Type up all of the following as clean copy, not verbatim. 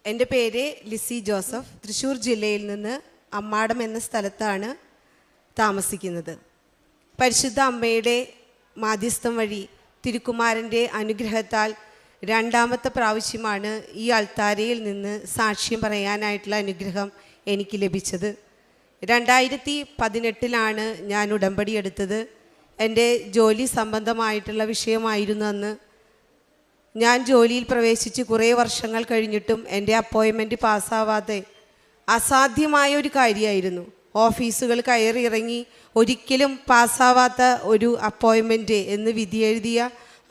എൻ്റെ പേര് ലിസി ജോസഫ്. തൃശ്ശൂർ ജില്ലയിൽ നിന്ന് അമ്മാടം എന്ന സ്ഥലത്താണ് താമസിക്കുന്നത്. പരിശുദ്ധ അമ്മയുടെ മാധ്യസ്ഥം വഴി തിരുക്കുമാരൻ്റെ അനുഗ്രഹത്താൽ രണ്ടാമത്തെ പ്രാവശ്യമാണ് ഈ അൾത്താരയിൽ നിന്ന് സാക്ഷ്യം പറയാനായിട്ടുള്ള അനുഗ്രഹം എനിക്ക് ലഭിച്ചത്. 2018 ഞാൻ ഉടമ്പടി എടുത്തത്. എൻ്റെ ജോലി സംബന്ധമായിട്ടുള്ള വിഷയമായിരുന്നു അന്ന്. ഞാൻ ജോലിയിൽ പ്രവേശിച്ച് കുറേ വർഷങ്ങൾ കഴിഞ്ഞിട്ടും എൻ്റെ അപ്പോയിൻമെൻറ്റ് പാസ്സാവാതെ അസാധ്യമായ ഒരു കാര്യമായിരുന്നു. ഓഫീസുകൾ കയറി ഇറങ്ങി ഒരിക്കലും പാസ്സാവാത്ത ഒരു അപ്പോയിൻമെൻറ്റ് എന്ന് വിധി എഴുതിയ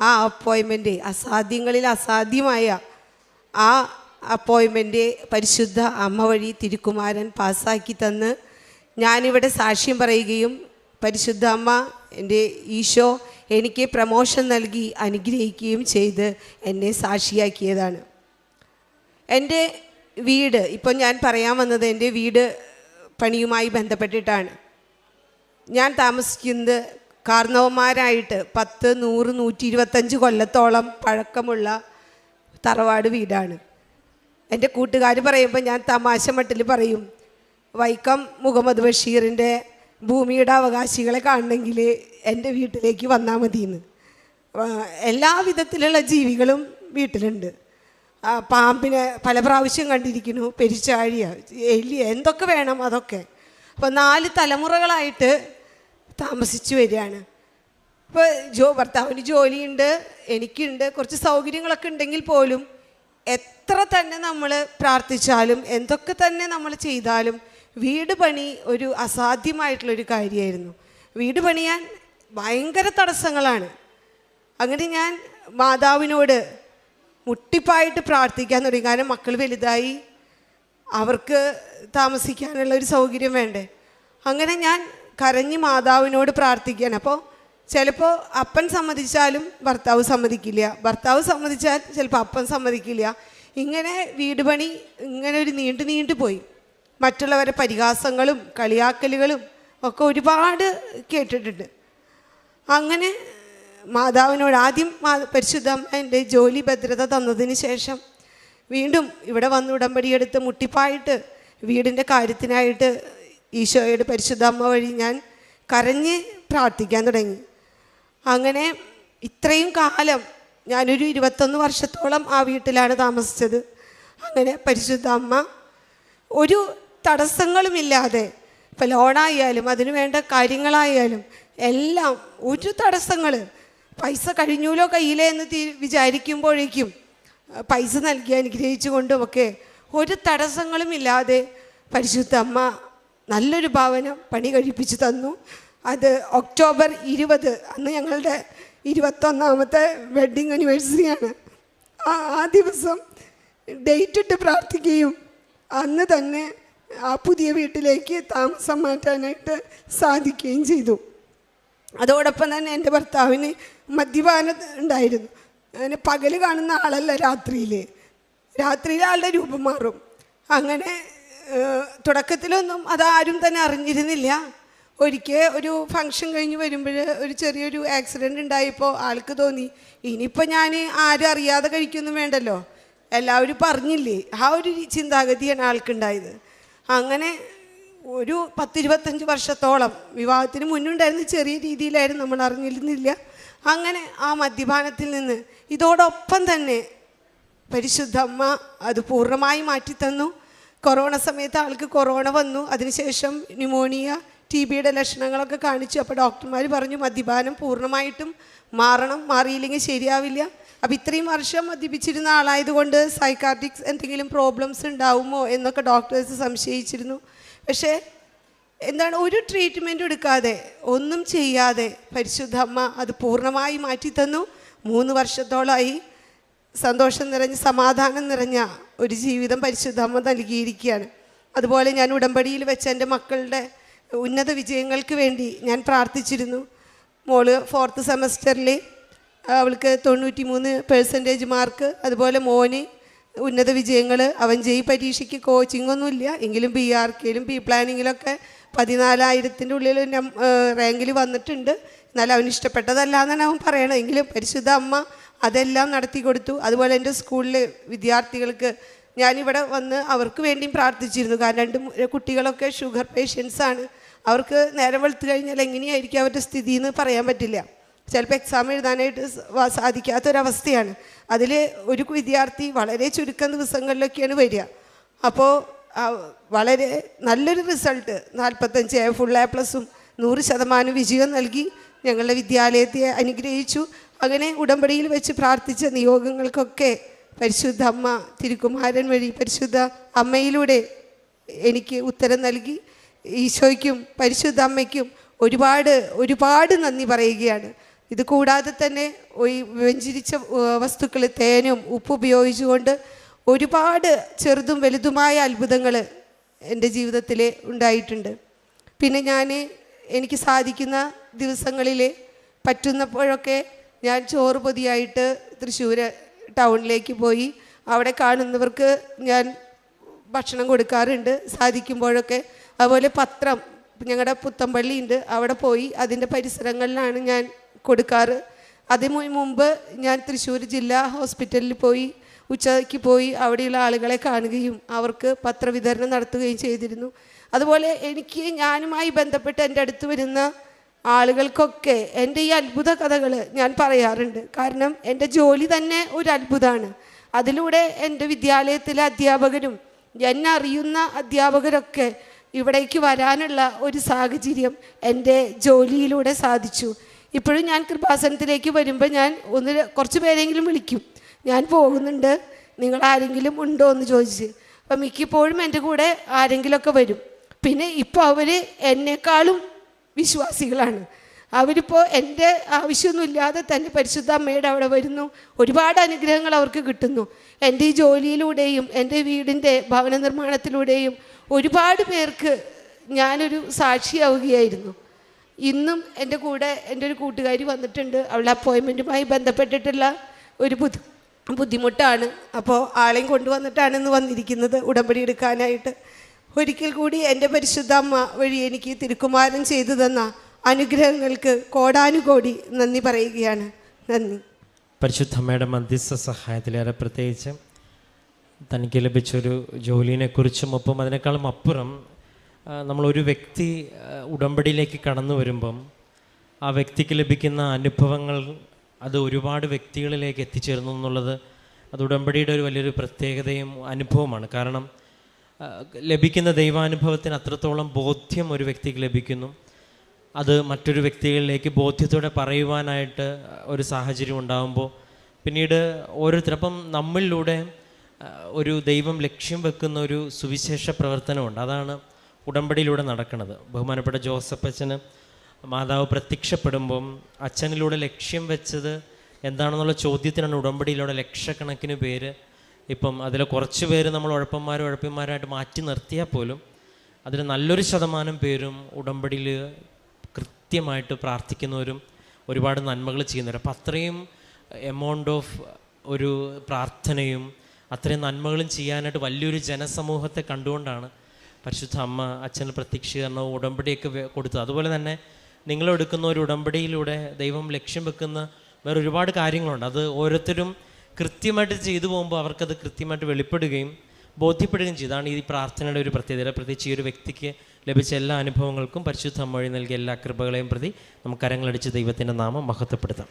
ആ അപ്പോയിൻമെൻറ്റ്, അസാധ്യങ്ങളിൽ അസാധ്യമായ ആ അപ്പോയിൻമെൻറ്റ് പരിശുദ്ധ അമ്മ വഴി തിരുക്കുമാരൻ പാസ്സാക്കി തന്ന് ഞാനിവിടെ സാക്ഷ്യം പറയുകയും പരിശുദ്ധ അമ്മ, എൻ്റെ ഈശോ എനിക്ക് പ്രമോഷൻ നൽകി അനുഗ്രഹിക്കുകയും ചെയ്ത് എന്നെ സാക്ഷിയാക്കിയതാണ്. എൻ്റെ വീട്, ഇപ്പം ഞാൻ പറയാൻ വന്നത് എൻ്റെ വീട് പണിയുമായി ബന്ധപ്പെട്ടിട്ടാണ്. ഞാൻ താമസിക്കുന്നത് കാർന്നവന്മാരായിട്ട് 10, 100, 125 കൊല്ലത്തോളം പഴക്കമുള്ള തറവാട് വീടാണ്. എൻ്റെ കൂട്ടുകാർ പറയുമ്പോൾ ഞാൻ തമാശ മട്ടിൽ പറയും, വൈക്കം മുഹമ്മദ് ബഷീറിൻ്റെ ഭൂമിയുടെ അവകാശികളെ കാണണമെങ്കിൽ എൻ്റെ വീട്ടിലേക്ക് വന്നാൽ മതിയെന്ന്. എല്ലാ വിധത്തിലുള്ള ജീവികളും വീട്ടിലുണ്ട്. പാമ്പിനെ പല പ്രാവശ്യം കണ്ടിരിക്കുന്നു, പെരിച്ചാഴിയ, എലി, എന്തൊക്കെ വേണം അതൊക്കെ. അപ്പോൾ 4 തലമുറകളായിട്ട് താമസിച്ചു വരികയാണ്. ഇപ്പോൾ ഭർത്താവിന് ജോലിയുണ്ട്, എനിക്കുണ്ട്, കുറച്ച് സൗകര്യങ്ങളൊക്കെ ഉണ്ടെങ്കിൽ പോലും എത്ര തന്നെ നമ്മൾ പ്രാർത്ഥിച്ചാലും എന്തൊക്കെ തന്നെ നമ്മൾ ചെയ്താലും വീട് പണി ഒരു അസാധ്യമായിട്ടുള്ളൊരു കാര്യമായിരുന്നു. വീട് പണിയാൻ ഭയങ്കര തടസ്സങ്ങളാണ്. അങ്ങനെ ഞാൻ മാതാവിനോട് മുട്ടിപ്പായിട്ട് പ്രാർത്ഥിക്കാൻ തുടങ്ങി. കാരണം മക്കൾ വലുതായി, അവർക്ക് താമസിക്കാനുള്ള ഒരു സൗകര്യം വേണ്ടേ. അങ്ങനെ ഞാൻ കരഞ്ഞ് മാതാവിനോട് പ്രാർത്ഥിക്കാൻ. അപ്പോൾ ചിലപ്പോൾ അപ്പൻ സമ്മതിച്ചാലും ഭർത്താവ് സമ്മതിക്കില്ല, ഭർത്താവ് സമ്മതിച്ചാൽ ചിലപ്പോൾ അപ്പൻ സമ്മതിക്കില്ല. ഇങ്ങനെ വീട് പണി ഇങ്ങനെ ഒരു നീണ്ടു പോയി. മറ്റുള്ളവരെ പരിഹാസങ്ങളും കളിയാക്കലുകളും ഒക്കെ ഒരുപാട് കേട്ടിട്ടുണ്ട്. അങ്ങനെ മാതാവിനോട് ആദ്യം പരിശുദ്ധ അമ്മ എൻ്റെ ജോലി ഭദ്രത തന്നതിന് ശേഷം വീണ്ടും ഇവിടെ വന്ന് ഉടമ്പടിയെടുത്ത് മുട്ടിപ്പായിട്ട് വീടിൻ്റെ കാര്യത്തിനായിട്ട് ഈശോയുടെ പരിശുദ്ധ അമ്മ വഴി ഞാൻ കരഞ്ഞ് പ്രാർത്ഥിക്കാൻ തുടങ്ങി. അങ്ങനെ ഇത്രയും കാലം ഞാനൊരു 21 വർഷത്തോളം ആ വീട്ടിലാണ് താമസിച്ചത്. അങ്ങനെ പരിശുദ്ധ അമ്മ ഒരു തടസ്സങ്ങളുമില്ലാതെ, ഇപ്പം ലോണായാലും അതിനു വേണ്ട കാര്യങ്ങളായാലും എല്ലാം ഒരു തടസ്സങ്ങൾ, പൈസ കഴിഞ്ഞൂലോ കയ്യിലേ എന്ന് വിചാരിക്കുമ്പോഴേക്കും പൈസ നൽകി അനുഗ്രഹിച്ചു കൊണ്ടുമൊക്കെ ഒരു തടസ്സങ്ങളും ഇല്ലാതെ പരിശുദ്ധ അമ്മ നല്ലൊരു ഭവനം പണി കഴിപ്പിച്ച് തന്നു. അത് ഒക്ടോബർ 20, അന്ന് ഞങ്ങളുടെ 21ാമത്തെ വെഡ്ഡിങ് ആനിവേഴ്സറിയാണ്. ആ ദിവസം ഡേറ്റ് ഇട്ട് പ്രാർത്ഥിക്കുകയും അന്ന് തന്നെ ആ പുതിയ വീട്ടിലേക്ക് താമസം മാറ്റാനായിട്ട് സാധിക്കുകയും ചെയ്തു. അതോടൊപ്പം തന്നെ എൻ്റെ ഭർത്താവിന് മദ്യപാനം ഉണ്ടായിരുന്നു. അങ്ങനെ പകൽ കാണുന്ന ആളല്ല, രാത്രിയിൽ ആളുടെ രൂപം മാറും. അങ്ങനെ തുടക്കത്തിലൊന്നും അതാരും തന്നെ അറിഞ്ഞിരുന്നില്ല. ഒരിക്കൽ ഒരു ഫംഗ്ഷൻ കഴിഞ്ഞ് വരുമ്പോൾ ഒരു ചെറിയൊരു ആക്സിഡൻ്റ് ഉണ്ടായപ്പോൾ ആൾക്ക് തോന്നി, ഇനിയിപ്പോൾ ഞാൻ ആരും അറിയാതെ കഴിക്കൊന്നും വേണ്ടല്ലോ, എല്ലാവരും പറഞ്ഞില്ലേ, ആ ഒരു ചിന്താഗതിയാണ് ആൾക്കുണ്ടായത്. അങ്ങനെ ഒരു 10-25 വർഷത്തോളം, വിവാഹത്തിന് മുന്നുണ്ടായിരുന്ന ചെറിയ രീതിയിലായിരുന്നു, നമ്മൾ അറിഞ്ഞിരുന്നില്ല. അങ്ങനെ ആ മദ്യപാനത്തിൽ നിന്ന് ഇതോടൊപ്പം തന്നെ പരിശുദ്ധ അമ്മ അത് പൂർണ്ണമായി മാറ്റിത്തന്നു. കൊറോണ സമയത്ത് ആൾക്ക് കൊറോണ വന്നു. അതിനുശേഷം ന്യൂമോണിയ, TBയുടെ ലക്ഷണങ്ങളൊക്കെ കാണിച്ചു. അപ്പോൾ ഡോക്ടർമാർ പറഞ്ഞു മദ്യപാനം പൂർണ്ണമായിട്ടും മാറണം, മാറിയില്ലെങ്കിൽ ശരിയാവില്ല. അപ്പോൾ ഇത്രയും വർഷം മദ്യപിച്ചിരുന്ന ആളായതുകൊണ്ട് സൈക്കാട്രിക്സ് എന്തെങ്കിലും പ്രോബ്ലംസ് ഉണ്ടാവുമോ എന്നൊക്കെ ഡോക്ടേഴ്സ് സംശയിച്ചിരുന്നു. പക്ഷേ എന്താണ്, ഒരു ട്രീറ്റ്മെൻറ്റും എടുക്കാതെ, ഒന്നും ചെയ്യാതെ പരിശുദ്ധ അമ്മ അത് പൂർണ്ണമായി മാറ്റിത്തന്നു. 3 വർഷത്തോളമായി സന്തോഷം നിറഞ്ഞ, സമാധാനം നിറഞ്ഞ ഒരു ജീവിതം പരിശുദ്ധ അമ്മ നൽകിയിരിക്കുകയാണ്. അതുപോലെ ഞാൻ ഉടമ്പടിയിൽ വെച്ച എൻ്റെ മക്കളുടെ ഉന്നത വിജയങ്ങൾക്ക് വേണ്ടി ഞാൻ പ്രാർത്ഥിച്ചിരുന്നു. മോള് 4th സെമസ്റ്ററിൽ അവൾക്ക് 93% മാർക്ക്. അതുപോലെ മോന് ഉന്നത വിജയങ്ങൾ. അവൻ ജെയ് പരീക്ഷയ്ക്ക് കോച്ചിങ്ങൊന്നുമില്ല, എങ്കിലും BRKയിലും B പ്ലാനിങ്ങിലൊക്കെ 14,000-ൻ്റെ ഉള്ളിൽ റാങ്കിൽ വന്നിട്ടുണ്ട്. എന്നാൽ അവന് ഇഷ്ടപ്പെട്ടതല്ല എന്നാണ് അവൻ പറയണത്. എങ്കിലും പരിശുദ്ധ അമ്മ അതെല്ലാം നടത്തി കൊടുത്തു. അതുപോലെ എൻ്റെ സ്കൂളിൽ വിദ്യാർത്ഥികൾക്ക് ഞാനിവിടെ വന്ന് അവർക്ക് വേണ്ടിയും പ്രാർത്ഥിച്ചിരുന്നു. കാരണം 2 കുട്ടികളൊക്കെ ഷുഗർ പേഷ്യൻസാണ്. അവർക്ക് നേരം വെളുത്ത് കഴിഞ്ഞാൽ എങ്ങനെയായിരിക്കും അവരുടെ സ്ഥിതി എന്ന് പറയാൻ പറ്റില്ല. ചിലപ്പോൾ എക്സാം എഴുതാനായിട്ട് സാധിക്കാത്തൊരവസ്ഥയാണ്. അതിൽ ഒരു വിദ്യാർത്ഥി വളരെ ചുരുക്കം ദിവസങ്ങളിലൊക്കെയാണ് വരിക. അപ്പോൾ വളരെ നല്ലൊരു റിസൾട്ട് 45 ഫുൾ A+, 100% വിജയം നൽകി ഞങ്ങളുടെ വിദ്യാലയത്തെ അനുഗ്രഹിച്ചു. അങ്ങനെ ഉടമ്പടിയിൽ വെച്ച് പ്രാർത്ഥിച്ച നിയോഗങ്ങൾക്കൊക്കെ പരിശുദ്ധ അമ്മ തിരുക്കുമാരൻ വഴി പരിശുദ്ധ അമ്മയിലൂടെ എനിക്ക് ഉത്തരം നൽകി. ഈശോയ്ക്കും പരിശുദ്ധ അമ്മയ്ക്കും ഒരുപാട് നന്ദി പറയുകയാണ്. ഇത് കൂടാതെ തന്നെ വ്യഞ്ചരിച്ച വസ്തുക്കൾ തേനും ഉപ്പ് ഉപയോഗിച്ചുകൊണ്ട് ഒരുപാട് ചെറുതും വലുതുമായ അത്ഭുതങ്ങൾ എൻ്റെ ജീവിതത്തിൽ ഉണ്ടായിട്ടുണ്ട്. പിന്നെ എനിക്ക് സാധിക്കുന്ന ദിവസങ്ങളിൽ പറ്റുന്നപ്പോഴൊക്കെ ഞാൻ ചോറ് പൊതിയായിട്ട് തൃശ്ശൂർ ടൗണിലേക്ക് പോയി അവിടെ കാണുന്നവർക്ക് ഞാൻ ഭക്ഷണം കൊടുക്കാറുണ്ട് സാധിക്കുമ്പോഴൊക്കെ. അതുപോലെ പത്രം ഞങ്ങളുടെ പുത്തമ്പള്ളി ഉണ്ട്, അവിടെ പോയി അതിൻ്റെ പരിസരങ്ങളിലാണ് ഞാൻ കൊടുക്കാറ്. അതിന് മുമ്പ് ഞാൻ തൃശ്ശൂർ ജില്ലാ ഹോസ്പിറ്റലിൽ പോയി ഉച്ചയ്ക്ക് പോയി അവിടെയുള്ള ആളുകളെ കാണുകയും അവർക്ക് പത്രവിതരണം നടത്തുകയും ചെയ്തിരുന്നു. അതുപോലെ ഞാനുമായി ബന്ധപ്പെട്ട് എൻ്റെ അടുത്ത് വരുന്ന ആളുകൾക്കൊക്കെ എൻ്റെ ഈ അത്ഭുത കഥകൾ ഞാൻ പറയാറുണ്ട്. കാരണം എൻ്റെ ജോലി തന്നെ ഒരു അത്ഭുതമാണ്. അതിലൂടെ എൻ്റെ വിദ്യാലയത്തിലെ അധ്യാപകരും എന്നെ അറിയുന്ന അധ്യാപകരൊക്കെ ഇവിടേക്ക് വരാനുള്ള ഒരു സാഹചര്യം എൻ്റെ ജോലിയിലൂടെ സാധിച്ചു. ഇപ്പോഴും ഞാൻ കൃപാസനത്തിലേക്ക് വരുമ്പോൾ ഞാൻ കുറച്ച് പേരെങ്കിലും വിളിക്കും, ഞാൻ പോകുന്നുണ്ട്, നിങ്ങൾ ആരെങ്കിലും ഉണ്ടോ എന്ന് ചോദിച്ച്. അപ്പം മിക്കപ്പോഴും എൻ്റെ കൂടെ ആരെങ്കിലുമൊക്കെ വരും. പിന്നെ ഇപ്പോൾ അവർ എന്നെക്കാളും വിശ്വാസികളാണ്. അവരിപ്പോൾ എൻ്റെ ആവശ്യമൊന്നുമില്ലാതെ തന്നെ പരിശുദ്ധ അമ്മയുടെ അവിടെ വരുന്നു. ഒരുപാട് അനുഗ്രഹങ്ങൾ അവർക്ക് കിട്ടുന്നു. എൻ്റെ ഈ ജോലിയിലൂടെയും എൻ്റെ വീടിൻ്റെ ഭവന നിർമ്മാണത്തിലൂടെയും ഒരുപാട് പേർക്ക് ഞാനൊരു സാക്ഷിയാവുകയായിരുന്നു. ഇന്നും എൻ്റെ കൂടെ എൻ്റെ ഒരു കൂട്ടുകാരി വന്നിട്ടുണ്ട്. അവളുടെ അപ്പോയിൻമെൻറ്റുമായി ബന്ധപ്പെട്ടിട്ടുള്ള ഒരു ബുദ്ധിമുട്ടാണ്. അപ്പോൾ ആളെയും കൊണ്ടുവന്നിട്ടാണ് ഇന്ന് വന്നിരിക്കുന്നത് ഉടമ്പടി എടുക്കാനായിട്ട്. ഒരിക്കൽ കൂടി എൻ്റെ പരിശുദ്ധ അമ്മ വഴി എനിക്ക് തിരുക്കുമാരൻ ചെയ്തു തന്ന അനുഗ്രഹങ്ങൾക്ക് കോടാനുകോടി നന്ദി പറയുകയാണ്. നന്ദി. പരിശുദ്ധ അമ്മയുടെ മധ്യസ്ഥ സഹായത്തിലേറെ പ്രത്യേകിച്ച് തനിക്ക് ലഭിച്ചൊരു ജോലിനെക്കുറിച്ചും ഒപ്പം അതിനേക്കാളും അപ്പുറം നമ്മളൊരു വ്യക്തി ഉടമ്പടിയിലേക്ക് കടന്നു വരുമ്പം ആ വ്യക്തിക്ക് ലഭിക്കുന്ന അനുഭവങ്ങൾ അത് ഒരുപാട് വ്യക്തികളിലേക്ക് എത്തിച്ചേരുന്നു എന്നുള്ളത് അത് ഉടമ്പടിയുടെ ഒരു വലിയൊരു പ്രത്യേകതയും അനുഭവമാണ്. കാരണം ലഭിക്കുന്ന ദൈവാനുഭവത്തിന് അത്രത്തോളം ബോധ്യം ഒരു വ്യക്തിക്ക് ലഭിക്കുന്നു. അത് മറ്റൊരു വ്യക്തികളിലേക്ക് ബോധ്യത്തോടെ പറയുവാനായിട്ട് ഒരു സാഹചര്യം ഉണ്ടാകുമ്പോൾ പിന്നീട് ഓരോരുത്തരപ്പം നമ്മളിലൂടെ ഒരു ദൈവം ലക്ഷ്യം വെക്കുന്ന ഒരു സുവിശേഷ പ്രവർത്തനമുണ്ട്. അതാണ് ഉടമ്പടിയിലൂടെ നടക്കുന്നത്. ബഹുമാനപ്പെട്ട ജോസഫ് അച്ഛന് മാതാവ് പ്രത്യക്ഷപ്പെടുമ്പം അച്ഛനിലൂടെ ലക്ഷ്യം വെച്ചത് എന്താണെന്നുള്ള ചോദ്യത്തിനാണ് ഉടമ്പടിയിലൂടെ ലക്ഷക്കണക്കിന് പേര്. ഇപ്പം അതിൽ കുറച്ച് പേര് നമ്മൾ ഉഴപ്പന്മാരായിട്ട് മാറ്റി നിർത്തിയാൽ പോലും അതിൽ നല്ലൊരു ശതമാനം പേരും ഉടമ്പടിയിൽ കൃത്യമായിട്ട് പ്രാർത്ഥിക്കുന്നവരും ഒരുപാട് നന്മകൾ ചെയ്യുന്നവരും. അപ്പം അത്രയും എമൗണ്ട് ഓഫ് ഒരു പ്രാർത്ഥനയും അത്രയും നന്മകളും ചെയ്യാനായിട്ട് വലിയൊരു ജനസമൂഹത്തെ കണ്ടുകൊണ്ടാണ് പരിശുദ്ധ അമ്മ അച്ഛന് പ്രത്യക്ഷീകരണവും ഉടമ്പടിയൊക്കെ കൊടുത്തത്. അതുപോലെ തന്നെ നിങ്ങളെടുക്കുന്ന ഒരു ഉടമ്പടിയിലൂടെ ദൈവം ലക്ഷ്യം വെക്കുന്ന വേറെ ഒരുപാട് കാര്യങ്ങളുണ്ട്. അത് ഓരോരുത്തരും കൃത്യമായിട്ട് ചെയ്തു പോകുമ്പോൾ അവർക്കത് കൃത്യമായിട്ട് വെളിപ്പെടുകയും ബോധ്യപ്പെടുകയും ചെയ്താണ് ഈ പ്രാർത്ഥനയുടെ ഒരു പ്രത്യേകത. പ്രത്യേകിച്ച് ഈ ഒരു വ്യക്തിക്ക് ലഭിച്ച എല്ലാ അനുഭവങ്ങൾക്കും പരിശുദ്ധ അമ്മ വഴി നൽകിയ എല്ലാ കൃപകളെയും പ്രതി നമുക്ക് കരങ്ങളടിച്ച് ദൈവത്തിൻ്റെ നാമം മഹത്വപ്പെടുത്താം.